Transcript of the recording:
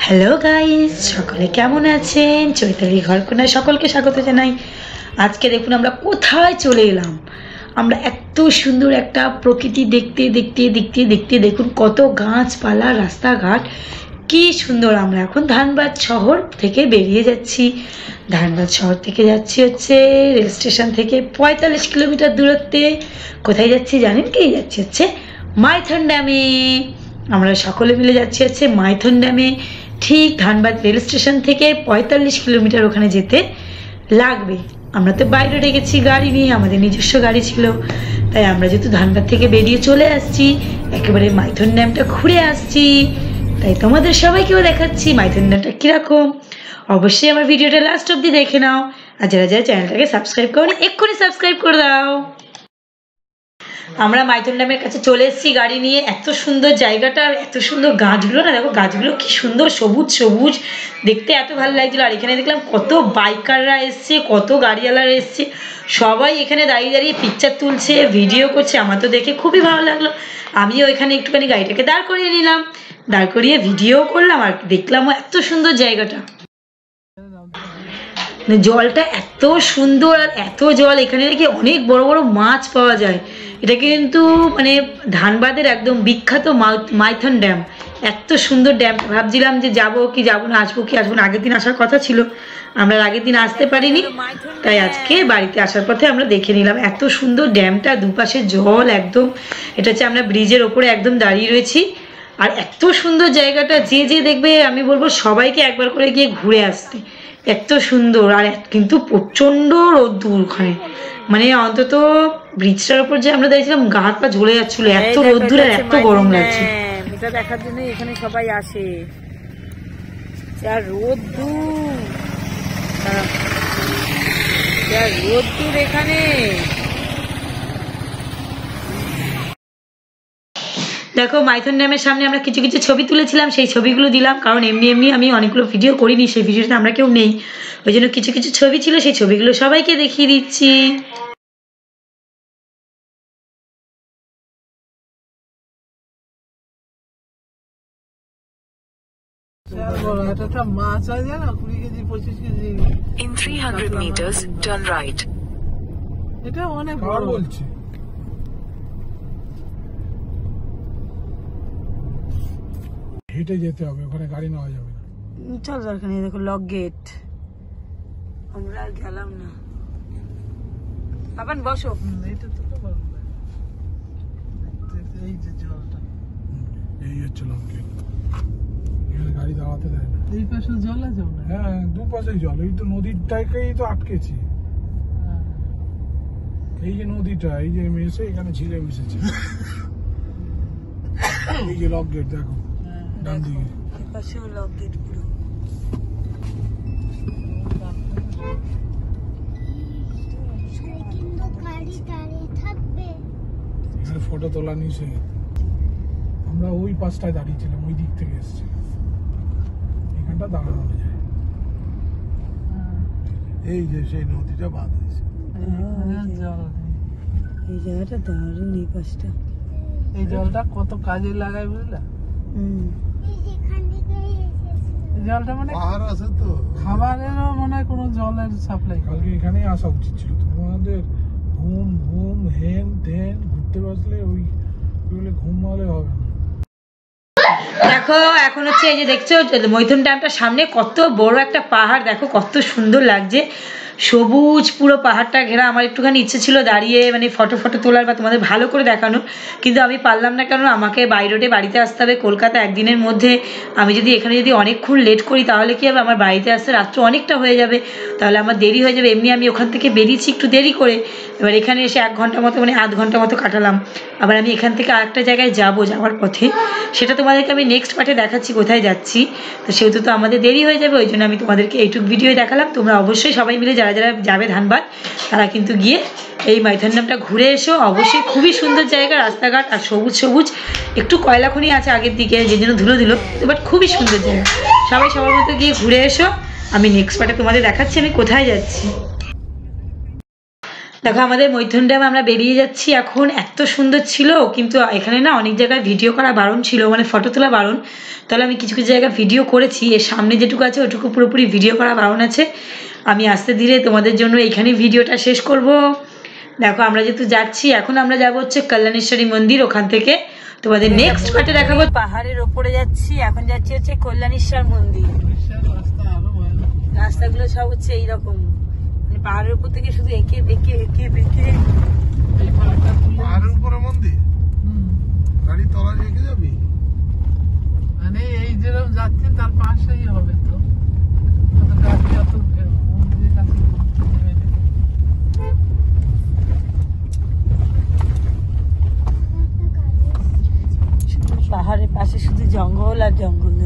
Hello guys, সকলে কেমন আছেন? চৈতালি ঘরকোনায় সকলকে স্বাগত জানাই। আজকে দেখুন আমরা কোথায় চলে এলাম। আমরা এত সুন্দর একটা প্রকৃতি দেখতে দেখতে দেখতে দেখতে দেখুন কত গাছপালা, রাস্তাঘাট, কি সুন্দর। আমরা এখন ধানবাদ শহর থেকে বেরিয়ে যাচ্ছি। ধানবাদ শহর থেকে যাচ্ছি হচ্ছে রেল স্টেশন থেকে 45 কিলোমিটার দূরত্বে। কোথায় যাচ্ছি জানেন কি? যাচ্ছি হচ্ছে মাইথন ড্যামে। আমরা সকলে মিলে যাচ্ছি হচ্ছে মাইথন ড্যামে। ঠিক ধানবাদ রেল স্টেশন থেকে 45 কিলোমিটার ওখানে যেতে লাগবে। আমরা তো বাইরে রেখেছি গাড়ি নিয়ে, আমাদের নিজস্ব গাড়ি ছিল, তাই আমরা যেহেতু ধানবাদ থেকে বেরিয়ে চলে আসছি, একেবারে মাইথন ড্যামটা ঘুরে আসছি, তাই তোমাদের সবাইকেও দেখাচ্ছি মাইথন ড্যামটা কীরকম। অবশ্যই আমার ভিডিওটা লাস্ট অবধি দেখে নাও, আর যারা যারা চ্যানেলটাকে সাবস্ক্রাইব করোনি এক্ষুনি সাবস্ক্রাইব করে দাও। আমরা মাইথন ড্যামের কাছে চলে এসেছি গাড়ি নিয়ে। এত সুন্দর জায়গাটা, এত সুন্দর গাছগুলো না, দেখো গাছগুলো কি সুন্দর সবুজ সবুজ, দেখতে এত ভালো লাগছিলো। আর এখানে দেখলাম কত বাইকাররা এসছে, কত গাড়িওয়ালারা এসছে, সবাই এখানে দাঁড়িয়ে দাঁড়িয়ে পিকচার তুলছে, ভিডিও করছে। আমার তো দেখে খুবই ভালো লাগলো। আমিও এখানে একটুখানি গাড়িটাকে দাঁড় করিয়ে নিলাম, দাঁড় করিয়ে ভিডিও করলাম আর দেখলাম এত সুন্দর জায়গাটা। জলটা এত সুন্দর, আর এত জল, এখানে নাকি অনেক বড় বড় মাছ পাওয়া যায়। এটা কিন্তু মানে ধানবাদের একদম বিখ্যাত মাইথন ড্যাম। এত সুন্দর ড্যাম, ভাবছিলাম যে যাবো কি যাবো না, আসবো কি আসবো না। আগের দিন আসার কথা ছিল, আমরা আগের দিন আসতে পারিনি, তাই আজকে বাড়িতে আসার পথে আমরা দেখে নিলাম এত সুন্দর ড্যামটা। দুপাশে জল একদম, এটা হচ্ছে আমরা ব্রিজের ওপরে একদম দাঁড়িয়ে রয়েছি। আর এত সুন্দর জায়গাটা, যে যে দেখবে আমি বলবো সবাইকে একবার করে গিয়ে ঘুরে আসতে। এত সুন্দর, আর কিন্তু প্রচণ্ড রোদ্দুর ওখানে, মানে অন্তত ব্রিজটার উপর যে আমরা দাঁড়িয়েছিলাম গা হাত পা ঝরে যাচ্ছিল, এত রোদ্দুর আর এত গরম লাগছে। এটা দেখার জন্য এখানে সবাই আসে। যা রোদ্দুর, যা রোদ্দুর এখানে। দেখো মাইথন ড্যামের সামনে আমরা কিছু কিছু ছবি তুলেছিলাম, সেই ছবিগুলো দিলাম, কারণ এমনি এমনি আমি অনেকগুলো ভিডিও করিনি, সেই ভিডিওতে আমরা কেউ নেই, ওই জন্য কিছু কিছু ছবি ছিল, সেই ছবিগুলো সবাইকে দেখিয়ে দিচ্ছি। In 300 meters, turn right. এটা অনেক বড় বলছে। হেঁটে যেতে হবে, ওখানে গাড়ি নেওয়া যাবে না। চল দরকার নেই, দেখো লক গেট, আমরা আর গেলাম না। বাবান বসো। এটা তো ভালো লাগে। এই যে জলটা, এই হচ্ছে লক গেট, এখানে গাড়ি দাঁড়াতে দেয় না। এই পাশে জল আছে না? হ্যাঁ, দুপাশেই জল, এই তো নদীরটাকেই তো আটকেছি। এই যে নদীটা, এই যে মেশে এখানে ঝিলে মিশেছে। এই যে লক গেট দেখো ডান দিকে, এই পাশেও লক গেট পুরো। এখানে ফটো তোলা নিষেধ। আমরা ওই পাশটায় দাঁড়িয়েছিলাম, ওই দিক থেকে এসেছি, এখানটা দাঁড়ানো যায়। এই যে সেই নদীটা বাদ হয়েছে, এই জায়গাটা দারুণ, এই পাশটা। এই জলটা কত কাজে লাগায় বুঝলা। এই জলটা মানে পাহাড় আছে তো, খাবারেরও মনে হয় কোনো জলের সাপ্লাই। কালকে এখানেই আসা উচিত ছিল তোমাদের। ঘুম ঘুম হেন তেন ঘুরতে বসলে ওই ঘুমালে হবে না। দেখো এখন হচ্ছে এই যে দেখছো মৈথুন ড্যামটার সামনে কত বড় একটা পাহাড়, দেখো কত সুন্দর লাগছে, সবুজ পুরো পাহাড়টা ঘেরা। আমার একটুখানি ইচ্ছে ছিল দাঁড়িয়ে মানে ফটো তোলার বা তোমাদের ভালো করে দেখানো, কিন্তু আমি পারলাম না, কারণ আমাকে বাই রোডে বাড়িতে আসতে হবে কলকাতা একদিনের মধ্যে। আমি যদি এখানে যদি অনেকক্ষণ লেট করি তাহলে কি হবে, আমার বাড়িতে আসতে রাত্র অনেকটা হয়ে যাবে, তাহলে আমার দেরি হয়ে যাবে। এমনি আমি ওখান থেকে বেরিয়েছি একটু দেরি করে, এবার এখানে এসে 1 ঘন্টা মতো মানে আধ ঘন্টা মতো কাটালাম। আবার আমি এখান থেকে আরেকটা জায়গায় যাওয়ার পথে, সেটা তোমাদেরকে আমি নেক্সট পার্টে দেখাচ্ছি কোথায় যাচ্ছি। তো সেহেতু তো আমাদের দেরি হয়ে যাবে, ওই জন্য আমি তোমাদেরকে এইটুকু ভিডিও দেখালাম। তোমরা অবশ্যই সবাই মিলে যারা যারা যাবে ধানবাদ, তারা কিন্তু গিয়ে এই মাইথন ড্যামটা ঘুরে এসো। অবশ্যই খুবই সুন্দর জায়গা, রাস্তাঘাট আর সবুজ সবুজ, একটু কয়লা খনি আছে আগের দিকে যে জন্য ধুলো দিল, বাট খুবই সুন্দর জায়গা। সবাই সবার মতো গিয়ে ঘুরে এসো। আমি নেক্সট পার্টে তোমাদের দেখাচ্ছি আমি কোথায় যাচ্ছি। দেখো আমাদের মৈথুন ড্যাম আমরা বেরিয়ে যাচ্ছি এখন। এত সুন্দর ছিল, কিন্তু এখানে না অনেক জায়গায় ভিডিও করা বারণ ছিল, মানে ফটো তোলা বারণ। তাহলে আমি কিছু কিছু জায়গায় ভিডিও করেছি, এর সামনে যেটুকু আছে ওটুকু পুরোপুরি ভিডিও করা বারণ আছে। আমি আস্তে ধীরে তোমাদের জন্য এইখানে ভিডিওটা শেষ করব। দেখো আমরা যেহেতু যাচ্ছি, এখন আমরা যাবো হচ্ছে কল্যাণেশ্বরী মন্দির, ওখান থেকে তোমাদের নেক্সট পার্টে দেখাবো। পাহাড়ের ওপরে যাচ্ছি, এখন যাচ্ছি হচ্ছে কল্যাণেশ্বর মন্দির। রাস্তাগুলো সব হচ্ছে এইরকম, মানে পাহাড়ের উপর থেকে শুধু এঁকে বেঁকে এঁকে বেঁকে। পাহাড়ের উপরে মন্দির, গাড়ি তলা রেখে যাবি, মানে এই যেরকম যাচ্ছে তার পাশেই হবে তো, গাড়ি এত মন্দিরের কাছে পাহাড়ের পাশে শুধু জঙ্গল আর জঙ্গল।